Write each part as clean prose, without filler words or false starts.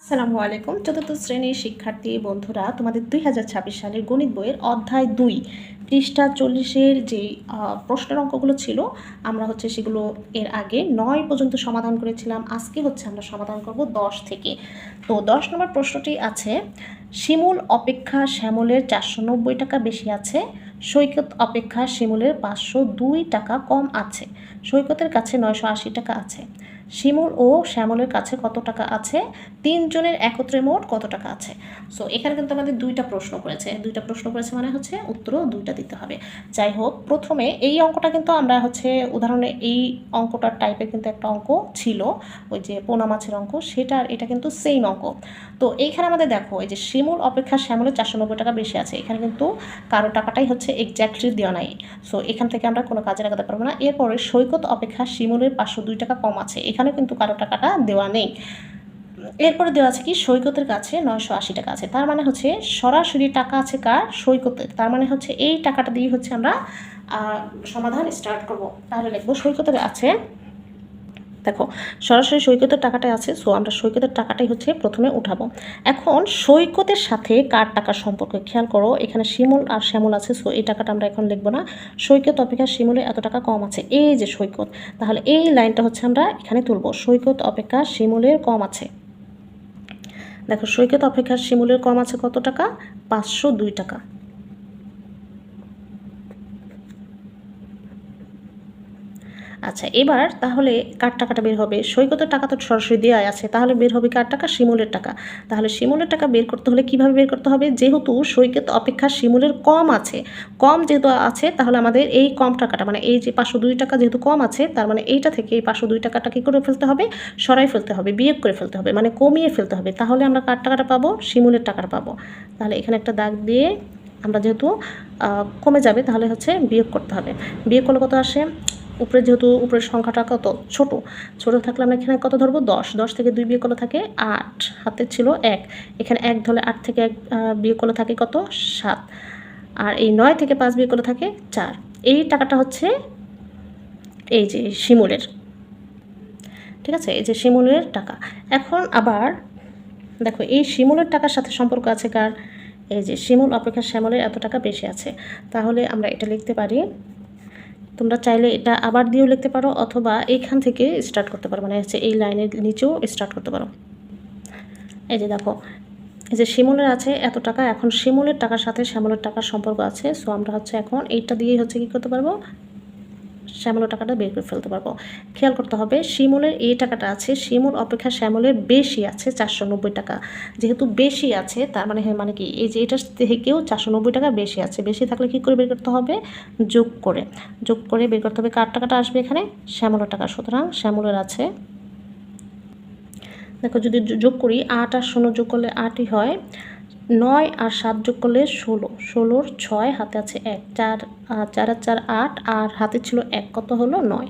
আসসালামু আলাইকুম। চতুর্থ শ্রেণীর শিক্ষার্থী বন্ধুরা, তোমাদের 2026 সালের গণিত বইয়ের অধ্যায় 2 পৃষ্ঠা 40-এর যে প্রশ্নের অঙ্কগুলো ছিল, আমরা সেগুলো এর আগে 9 পর্যন্ত সমাধান করেছিলাম। আজকে আমরা সমাধান করব 10 থেকে। তো 10 নম্বর প্রশ্নটি আছে, শিমুল অপেক্ষা শ্যামলের 490 টাকা বেশি আছে, সৈকত অপেক্ষা শিমুলের 502 টাকা কম আছে, সৈকতের কাছে 980 টাকা আছে। শিমুল ও শ্যামলের কাছে কত টাকা আছে? তিনজনের একত্রে মোট কত টাকা আছে? সো এখানে কিন্তু আমাদের দুইটা প্রশ্ন করেছে মানে উত্তরও দুইটা দিতে হবে। যাই হোক, প্রথমে এই অঙ্কটা কিন্তু আমরা উদাহরণে এই অঙ্কটার টাইপের কিন্তু একটা অঙ্ক ছিল, ওই যে পোনা মাছের অঙ্ক, সেটা আর এটা কিন্তু সেম অঙ্ক। তো এইখানে আমাদের দেখো, এই যে শিমুল অপেক্ষা শ্যামলের 490 টাকা বেশি আছে, এখানে কিন্তু কারো টাকাটাই এক্স্যাক্টলি দেওয়া নাই। সো এখান থেকে আমরা কোনো কাজে লাগাতে পারবো না। এরপরে সৈকত অপেক্ষা শিমুলের 502 টাকা কম আছে, এখানে কিন্তু কারো টাকাটা দেওয়া নেই। এরপরে দেওয়া আছে কি, সৈকতের কাছে 980 টাকা আছে, তার মানে সরাসরি টাকা আছে কার? সৈকতের। তার মানে এই টাকাটা দিয়ে আমরা সমাধান স্টার্ট করব। তাহলে লিখবো সৈকতের আছে, দেখো সরাসরি সৈকতের টাকাটাই আছে, সো আমরা সৈকতের টাকাটাই প্রথমে উঠাবো। এখন সৈকতের সাথে কার টাকার সম্পর্ক খেয়াল করো, এখানে শিমুল আর শ্যামল আছে, সো এই টাকাটা আমরা এখন লিখবো না। সৈকত অপেক্ষা শিমুলে এত টাকা কম আছে, এই যে সৈকত, তাহলে এই লাইনটা আমরা এখানে তুলবো, সৈকত অপেক্ষা শিমুলের কম আছে। দেখো সৈকত অপেক্ষা শিমুলের কম আছে কত টাকা? 502 টাকা। আচ্ছা, এবার তাহলে কার টাকাটা বের হবে? সৈকতের টাকা তো সরাসরি দেওয়া আছে, তাহলে বের হবে কার টাকা? শিমুলের টাকা। তাহলে শিমুলের টাকা বের করতে হলে কিভাবে বের করতে হবে? যেহেতু সৈকত অপেক্ষা শিমুলের কম আছে, কম যেহেতু আছে, তাহলে আমাদের এই কম টাকাটা মানে এই যে 502 টাকা যেহেতু কম আছে, তার মানে এইটা থেকে এই 502 টাকাটা কী করে ফেলতে হবে? সরাই ফেলতে হবে, বিয়োগ করে ফেলতে হবে, মানে কমিয়ে ফেলতে হবে। তাহলে আমরা কার টাকাটা পাবো? শিমুলের টাকাটা পাবো। তাহলে এখানে একটা দাগ দিয়ে আমরা যেহেতু কমে যাবে, তাহলে বিয়োগ করতে হবে। বিয়োগ করলে কত আসে? উপরে যেহেতু উপরের সংখ্যাটা কত ছোট থাকলে আমরা এখানে কত ধরবো? 10 থেকে 2 বিয়োগ করলে থাকে 8, হাতে ছিল 1, এখানে 1 ধরলে 8 থেকে 1 বিয়োগ করলে থাকে কত? 7, আর এই 9 থেকে 5 বিয়োগ করলে থাকে 4। এই টাকাটা এই যে শিমুলের, ঠিক আছে, এই যে শিমুলের টাকা। এখন আবার দেখো, এই শিমুলের টাকার সাথে সম্পর্ক আছে কার? এই যে শিমুল অপেক্ষা শ্যামলের এত টাকা বেশি আছে। তাহলে আমরা এটা লিখতে পারি, তোমরা চাইলে এটা আবার দিয়েও লিখতে পারো, অথবা এইখান থেকে স্টার্ট করতে পারো, মানে এই লাইনের নিচেও স্টার্ট করতে পারো। এই যে দেখো, এই যে শিমুলের আছে এত টাকা, এখন শিমুলের টাকার সাথে শ্যামলের টাকার সম্পর্ক আছে, সো আমরা এখন এইটা দিয়েই কী করতে পারবো? শ্যামলের টাকাটা বের করে ফেলতে পারবো। খেয়াল করতে হবে, শিমুলের এই টাকাটা আছে, শিমুল অপেক্ষা শ্যামলের বেশি আছে 490 টাকা। যেহেতু বেশি আছে, তার মানে কি, এই যে এটার থেকেও 490 টাকা বেশি আছে। বেশি থাকলে কী করে বের করতে হবে? যোগ করে বের করতে হবে। কার টাকাটা আসবে এখানে? শ্যামলের টাকা। সুতরাং শ্যামলের আছে, দেখো যদি যোগ করি, 8 আর 0 যোগ করলে 8ই হয়, 9 আর 7 যোগ করলে 16, 16 6, হাতে আছে 1, 4 আর 4 8, আর হাতে ছিল 1, কত হলো? 9।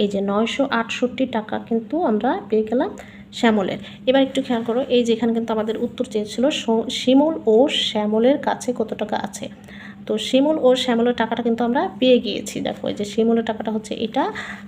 এই যে 968 টাকা কিন্তু আমরা পেয়ে গেলাম শ্যামলের। এবার একটু খেয়াল করো, এই যে এখানে কিন্তু আমাদের উত্তর চেয়েছিল শিমুল ও শ্যামলের কাছে কত টাকা আছে। তো শিমুল ও শ্যামলের টাকাটা কিন্তু আমরা পেয়ে গিয়েছি। দেখো, এই যে শিমুলের টাকাটা এটা,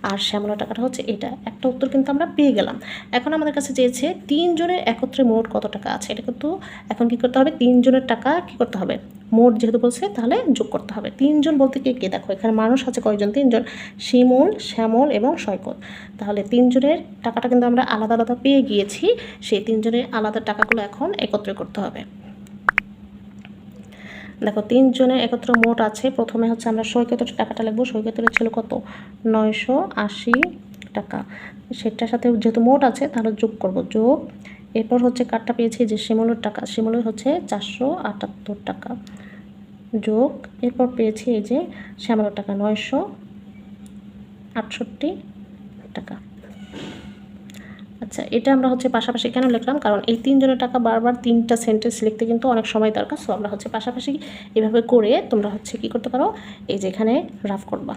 আর শ্যামলের টাকাটা এটা। একটা উত্তর কিন্তু আমরা পেয়ে গেলাম। এখন আমাদের কাছে চেয়েছে তিনজনের একত্রে মোট কত টাকা আছে। এটা কিন্তু এখন কী করতে হবে? তিনজনের টাকা কী করতে হবে? মোট যেহেতু বলছে, তাহলে যোগ করতে হবে। তিনজন বলতে কে? দেখো এখানে মানুষ আছে কয়জন? তিনজন, শিমুল, শ্যামল এবং সৈকত। তাহলে তিনজনের টাকাটা কিন্তু আমরা আলাদা আলাদা পেয়ে গিয়েছি, সেই তিনজনের আলাদা টাকাগুলো এখন একত্রে করতে হবে। দেখো, তিনজনের একত্র মোট আছে, প্রথমে আমরা সৈকতের টাকাটা লিখবো। সৈকতের ছিল কত? 980 টাকা। সেটার সাথে যেহেতু মোট আছে, তাহলে যোগ করব, যোগ। এরপর কারটা পেয়েছি যে শিমুলের টাকা, শিমুলের 478 টাকা, যোগ। এরপর পেয়েছি এই যে শ্যামলের টাকা 968 টাকা। আচ্ছা, এটা আমরা পাশাপাশি কেন লিখলাম? কারণ এই তিনজনের টাকা বারবার তিনটা সেন্টেন্স লিখতে কিন্তু অনেক সময় দরকার, সো আমরা পাশাপাশি এভাবে করে তোমরা কী করতে পারো? এই যে এখানে রাফ করবা।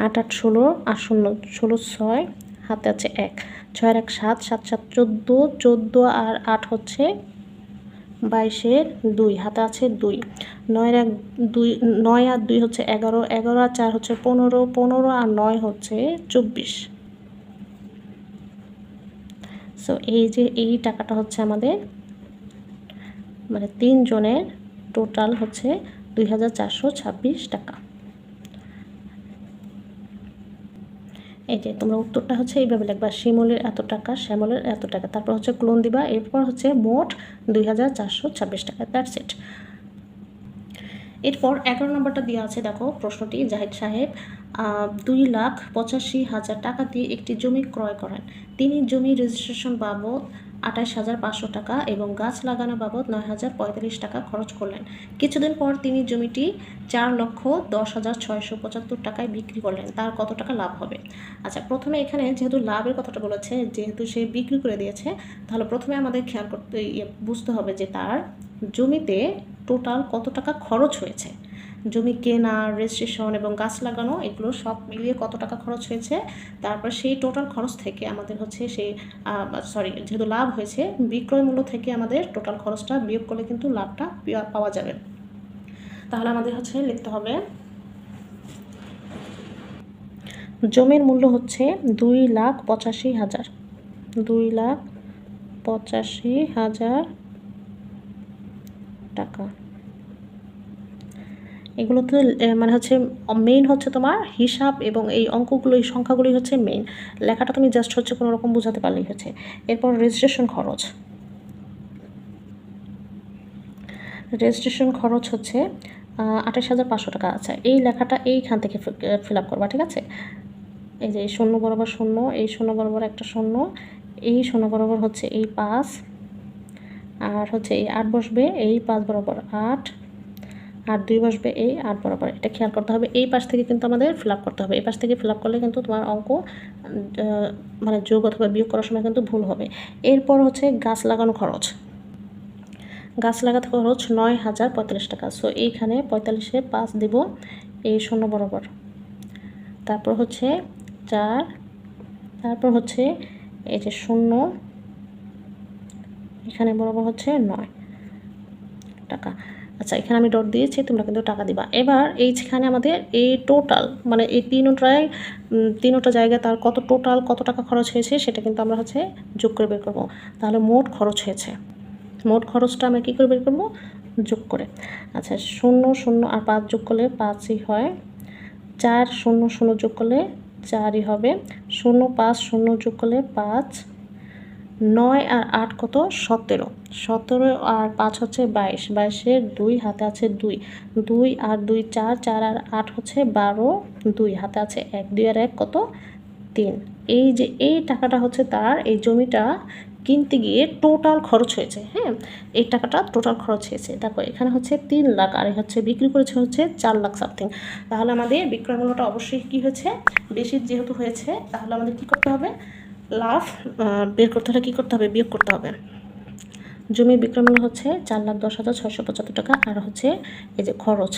আট 8 16, আর 0 16 6, হাতে আছে 1, 6 আর 1 7, 7 7 14, 14 আর 8 22-এর 2 হাতে আছে 2, 9-এর 1 2, 9 আর 2 হচ্ছে 11, 11 আর 4 হচ্ছে 15, 15 আর 9 হচ্ছে 24। সো এই যে এই টাকাটা হচ্ছে আমাদের মানে 3 জনের টোটাল হচ্ছে 2426 টাকা। এই যে তোমরা উত্তরটা হচ্ছে এইভাবে লিখবা, শিমুলের এত টাকা, শ্যামলের এত টাকা, তারপর হচ্ছে ক্লোন দিবা, এরপর হচ্ছে মোট 2426 টাকা। That's it. এরপর 11 নম্বরটা দেওয়া আছে, দেখো প্রশ্নটি, জাহিদ সাহেব 2,85,000 টাকা দিয়ে একটি জমি ক্রয় করেন। তিনি জমি রেজিস্ট্রেশন বাবদ 28,500 টাকা এবং গাছ লাগানো বাবদ 9,045 টাকা খরচ করলেন। কিছুদিন পর তিনি জমিটি 4,10,675 টাকায় বিক্রি করলেন। তার কত টাকা লাভ হবে? আচ্ছা, প্রথমে এখানে যেহেতু লাভের কথাটা বলেছে, যেহেতু সে বিক্রি করে দিয়েছে, তাহলে প্রথমে আমাদের খেয়াল করতে বুঝতে হবে যে তার জমিতে টোটাল কত টাকা খরচ হয়েছে। জমি কেনা, রেজিস্ট্রেশন এবং গাছ লাগানো এগুলো সব মিলিয়ে কত টাকা খরচ হয়েছে, তারপর সেই টোটাল খরচ থেকে আমাদের হচ্ছে সেই যেহেতু লাভ হয়েছে, বিক্রয় মূল্য থেকে আমাদের টোটাল খরচটা বিয়োগ করলে কিন্তু লাভটা পাওয়া যাবে। তাহলে আমাদের হচ্ছে লিখতে হবে জমির মূল্য হচ্ছে 2,85,000, 2,85,000 টাকা। এগুলো তো মানে হচ্ছে মেইন হচ্ছে তোমার হিসাব এবং এই অঙ্কগুলো, এই সংখ্যাগুলোই হচ্ছে মেইন। লেখাটা তুমি জাস্ট হচ্ছে কোনো রকম বোঝাতে পারলেই হচ্ছে। এরপর রেজিস্ট্রেশন খরচ হচ্ছে 28,500 টাকা। আচ্ছা, এই লেখাটা এইখান থেকে ফিল আপ করবা, ঠিক আছে? এই যে এই 0 বরাবর 0, এই 0 বরাবর একটা 0, এই 0 বরাবর হচ্ছে এই 5, আর হচ্ছে এই 8 বসবে এই 5 বরাবর 8, আর 2 বসবে এই 8 বরাবর। এটা খেয়াল করতে হবে। এই পাশ থেকে কিন্তু আমাদের ফিল আপ করতে হবে। এই পাশ থেকে ফিল আপ করলে কিন্তু তোমার অঙ্ক মানে যোগ অথবা বিয়োগ করার সময় কিন্তু ভুল হবে। এরপর হচ্ছে গাছ লাগানো খরচ। গাছ লাগাতে খরচ 9,045 টাকা। সো এইখানে 45-এ 5 দেব এই 0 বরাবর, তারপর হচ্ছে 4, তারপর হচ্ছে এই যে 0 এখানে বরাবর হচ্ছে 9 টাকা। আচ্ছা, এখানে আমি ডট দিয়েছি, তোমরা কিন্তু টাকা দিবা। এবার এইখানে আমাদের এই টোটাল মানে এই তিনটা জায়গায় তার কত টাকা খরচ হয়েছে সেটা কিন্তু আমরা হচ্ছে যোগ করে বের করবো। তাহলে মোট খরচ হয়েছে, মোট খরচটা আমরা কী করে বের করবো? যোগ করে। আচ্ছা, 0 0 আর 5 যোগ করলে 5ই হয়, 4 0 0 যোগ করলে 4ই হবে, 0 5 0 যোগ করলে 5, 9 আর 8 কত? 17, 17 আর 5 হচ্ছে 22, 22-এর 2 হাতে আছে 2, 2 আর 2 4, 4 আর 8 হচ্ছে 12, 2 হাতে আছে 1, 2 আর 1 কত? 3। এই যে এই টাকাটা হচ্ছে তার এই জমিটা কিনতে গিয়ে টোটাল খরচ হয়েছে। হ্যাঁ, এই টাকাটা টোটাল খরচ হয়েছে। দেখো এখানে হচ্ছে 3 লাখ আর হচ্ছে বিক্রি করেছে হচ্ছে 4 লাখ সামথিং। তাহলে আমাদের বিক্রয় মূল্যটা অবশ্যই কী হয়েছে? বেশি যেহেতু হয়েছে, তাহলে আমাদের কী করতে হবে? লাভ বের করতে হলে কী করতে হবে? বিয়োগ করতে হবে। জমির বিক্রয় মূল্য হচ্ছে 4,10,675 টাকা, আর হচ্ছে এই যে খরচ,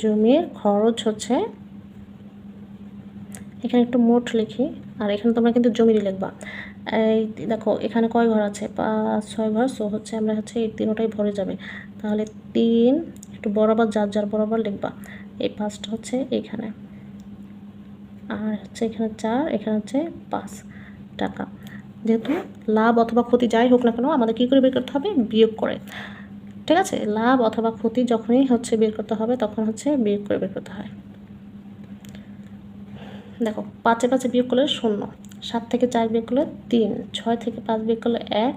জমির খরচ হচ্ছে, এখানে একটু মোট লিখি, আর এখানে তোমরা কিন্তু জমিরই লিখবা। এই দেখো এখানে কয় ঘর আছে? 5-6 ঘর। সো হচ্ছে আমরা হচ্ছে এই তিনটাই ভরে যাবে। তাহলে 3 একটু বরাবর যার বরাবর লিখবা। এই 5টা হচ্ছে এইখানে, আর হচ্ছে এখানে 4, এখানে হচ্ছে 5 টাকা। যেহেতু লাভ অথবা ক্ষতি যাই হোক না কেন, আমাদের কী করে বের করতে হবে? বিয়োগ করে। ঠিক আছে, লাভ অথবা ক্ষতি যখনই হচ্ছে বের করতে হবে তখন হচ্ছে বিয়োগ করে বের করতে হয়। দেখো 5-এ 5 বিয়োগ করলে 0, 7 থেকে 4 বিয়োগ করলে 3, 6 থেকে 5 বিয়োগ করলে 1,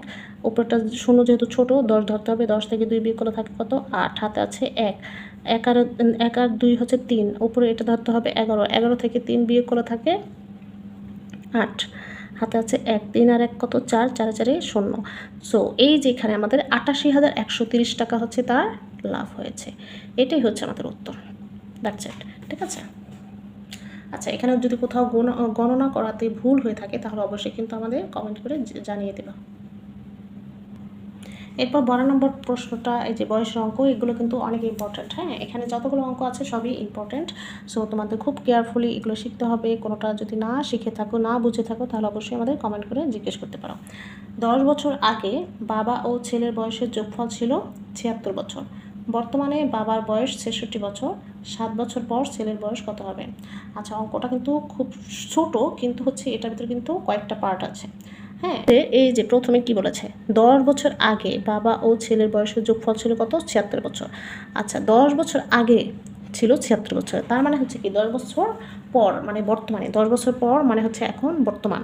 উপরটা 0 যেহেতু ছোটো 10 ধরতে হবে, 10 থেকে 2 বিয়োগ করলে থাকে কত? 8, হাতে আছে 1, 1 আর 2 হচ্ছে 3, উপরে এটা ধরতে হবে 11, 11 থেকে 3 বিয়োগ করলে থাকে 8, হাতে আছে 1, 3 আর 1 কত? 4, 4 4 0। সো এই যে এখানে আমাদের 88,130 টাকা হচ্ছে তার লাভ হয়েছে। এটাই হচ্ছে আমাদের উত্তর। That's it. ঠিক আছে। আচ্ছা, এখানে যদি কোথাও গণনা করাতে ভুল হয়ে থাকে তাহলে অবশ্যই কিন্তু আমাদের কমেন্ট করে জানিয়ে দেবা। এরপর 12 নম্বর প্রশ্নটা, এই যে বয়সের অঙ্ক, এগুলো কিন্তু অনেক ইম্পর্ট্যান্ট। হ্যাঁ, এখানে যতগুলো অঙ্ক আছে সবই ইম্পর্ট্যান্ট। সো তোমাদের খুব কেয়ারফুলি এগুলো শিখতে হবে। কোনোটা যদি না শিখে থাকো, না বুঝে থাকো, তাহলে অবশ্যই আমাদের কমেন্ট করে জিজ্ঞেস করতে পারো। 10 বছর আগে বাবা ও ছেলের বয়সের যোগফল ছিল 76 বছর। বর্তমানে বাবার বয়স 66 বছর। 7 বছর পর ছেলের বয়স কত হবে? আচ্ছা, অঙ্কটা কিন্তু খুব ছোট, কিন্তু হচ্ছে এটার ভিতরে কিন্তু কয়েকটা পার্ট আছে। হ্যাঁ, এই যে প্রথমে কি বলেছে, 10 বছর আগে বাবা ও ছেলের বয়সের যোগফল ছিল কত? 76 বছর। আচ্ছা, 10 বছর আগে ছিল 76 বছর, তার মানে হচ্ছে কি 10 বছর পর মানে বর্তমানে, 10 বছর পর মানে হচ্ছে এখন বর্তমান।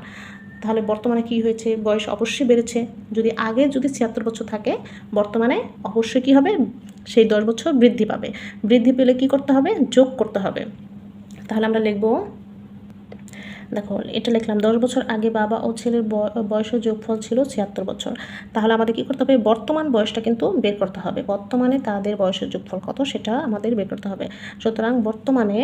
তাহলে বর্তমানে কি হয়েছে? বয়স অবশ্যই বেড়েছে। যদি আগে 76 বছর থাকে, বর্তমানে অবশ্যই কি হবে? সেই 10 বছর বৃদ্ধি পাবে। বৃদ্ধি পেলে কি করতে হবে? যোগ করতে হবে। তাহলে আমরা লিখব, দেখো এটা লিখলাম, 10 বছর আগে বাবা ও ছেলের বয়সের যোগফল ছিল 76 বছর। তাহলে আমাদের কি করতে হবে? বর্তমান বয়সটা কিন্তু বের করতে হবে। বর্তমানে তাদের বয়সের যোগফল কত সেটা আমাদের বের করতে হবে। সুতরাং বর্তমানে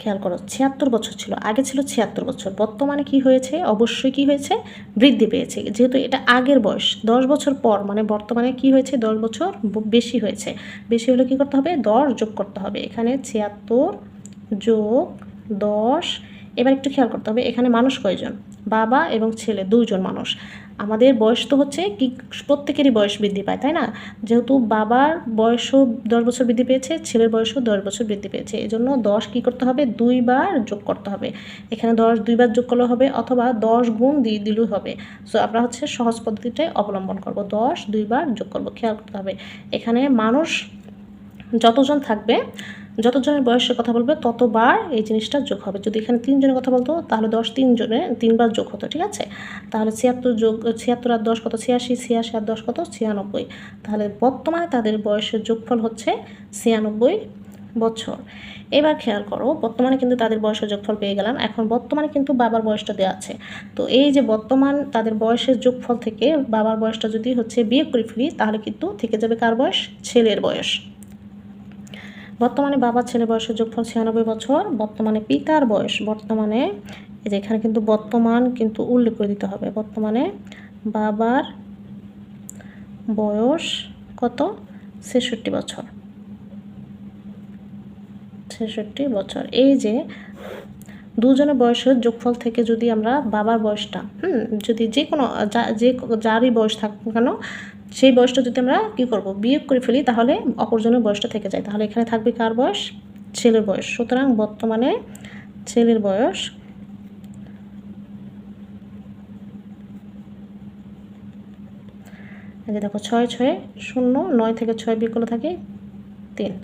খেয়াল করো, 76 বছর ছিল, আগে ছিল 76 বছর, বর্তমানে কি হয়েছে? অবশ্যই কি হয়েছে? বৃদ্ধি পেয়েছে। যেহেতু এটা আগের বয়স, 10 বছর পর মানে বর্তমানে কি হয়েছে? 10 বছর বেশি হয়েছে। বেশি হলে কি করতে হবে? 10 যোগ করতে হবে। এখানে 76 যোগ 10। এবার একটু খেয়াল করতে হবে, এখানে মানুষ কয়জন? বাবা এবং ছেলে, দুইজন মানুষ। আমাদের বয়স তো হচ্ছে কি, প্রত্যেকেরই বয়স বৃদ্ধি পায়, তাই না? যেহেতু বাবার বয়সও 10 বছর বৃদ্ধি পেয়েছে, ছেলের বয়সও 10 বছর বৃদ্ধি পেয়েছে, এই জন্য 10 কী করতে হবে? 2 বার যোগ করতে হবে। এখানে 10 2 বার যোগ করলে হবে, অথবা 10 গুণ দিয়ে দিলেও হবে। সো আমরা হচ্ছে সহজ পদ্ধতিটাই অবলম্বন করব, 10 2 বার যোগ করব। খেয়াল করতে হবে, এখানে মানুষ যতজন থাকবে, যতজনের বয়সের কথা বলবে ততবার এই জিনিসটা যোগ হবে। যদি এখানে 3 জনের কথা বলতো, তাহলে 10 3 জনে 3 বার যোগ হতো, ঠিক আছে? তাহলে 76 আর 10 কত? 86, 86 আর 10 কত? 96। তাহলে বর্তমানে তাদের বয়সের যোগফল হচ্ছে 96 বছর। এবার খেয়াল করো, বর্তমানে কিন্তু তাদের বয়সের যোগফল পেয়ে গেলাম। এখন বর্তমানে কিন্তু বাবার বয়সটা দেওয়া আছে। তো এই যে বর্তমান তাদের বয়সের যোগফল থেকে বাবার বয়সটা যদি হচ্ছে বিয়োগ করে ফেলি, তাহলে কিন্তু থেকে যাবে কার বয়স? ছেলের বয়স। বর্তমানে বাবা ছেলে বয়সের যোগফল 96 বছর। বর্তমানে পিতার বয়স, বর্তমানে এই যে এখানে কিন্তু বর্তমান কিন্তু উল্লেখ করে দিতে হবে। বর্তমানে বাবার বয়স কত? 66 বছর। 66 বছর। এই যে দুজনের বয়সের যোগফল থেকে যদি আমরা বাবার বয়সটা যদি যে কোনো যারই বয়স থাকুক কেন, সেই বয়সটা যদি আমরা কী করব? বিয়োগ করে ফেলি, তাহলে অপরজনের বয়সটা থেকে যায়। তাহলে এখানে থাকবে কার বয়স? ছেলের বয়স। সুতরাং বর্তমানে ছেলের বয়স এই যে দেখো 6 6 0, 9 থেকে 6 বিয়োগ করলে থাকে 3।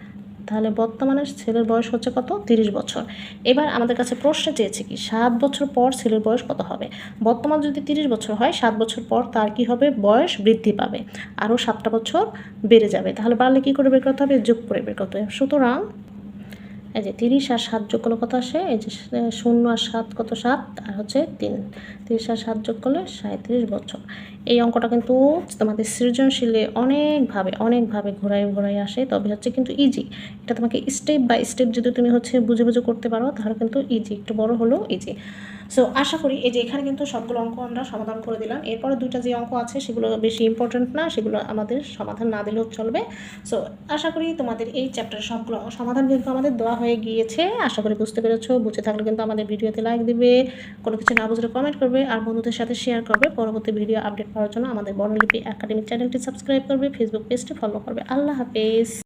তাহলে বর্তমানে ছেলের বয়স হচ্ছে কত? 30 বছর। এবার আমাদের কাছে প্রশ্ন চেয়েছে কি, 7 বছর পর ছেলের বয়স কত হবে? বর্তমান যদি 30 বছর হয়, 7 বছর পর তার কি হবে? বয়স বৃদ্ধি পাবে, আরও 7টা বছর বেড়ে যাবে। তাহলে বাড়লে কী করে বের করতে হবে? যোগ করে বের করতে হবে। সুতরাং এই যে 30 আর 7 যোগ করলে কত আসে? এই যে 0 আর 7 কত? 7 আর হচ্ছে 3। 30 আর 7 যোগ করলে 37 বছর। এই অঙ্কটা কিন্তু তোমাদের সৃজনশীলে অনেকভাবে ঘোরায় আসে, তবে হচ্ছে কিন্তু ইজি। এটা তোমাকে স্টেপ বাই স্টেপ যদি তুমি হচ্ছে বুঝে করতে পারো, তাহলে কিন্তু ইজি, একটু বড় হলেও ইজি। সো আশা করি এই যে এখানে কিন্তু সবগুলো অঙ্ক আমরা সমাধান করে দিলাম। এরপরে 2টা যে অঙ্ক আছে সেগুলো বেশি ইম্পর্টেন্ট না, সেগুলো আমাদের সমাধান না দিলেও চলবে। সো আশা করি তোমাদের এই চ্যাপ্টারের সবগুলো সমাধান কিন্তু আমাদের দেওয়া হয়ে গিয়েছে। আশা করি বুঝতে পেরেছো। বুঝে থাকলে কিন্তু আমাদের ভিডিওতে লাইক দিবে, কোনো কিছু না বুঝলে কমেন্ট করবে, আর বন্ধুদের সাথে শেয়ার করবে। পরবর্তী ভিডিও আপডেট পাওয়ার জন্য আমাদের বর্ণলিপি একাডেমিক চ্যানেলটি সাবস্ক্রাইব করবে, ফেসবুক পেজটি ফলো করবে। আল্লাহ হাফেজ।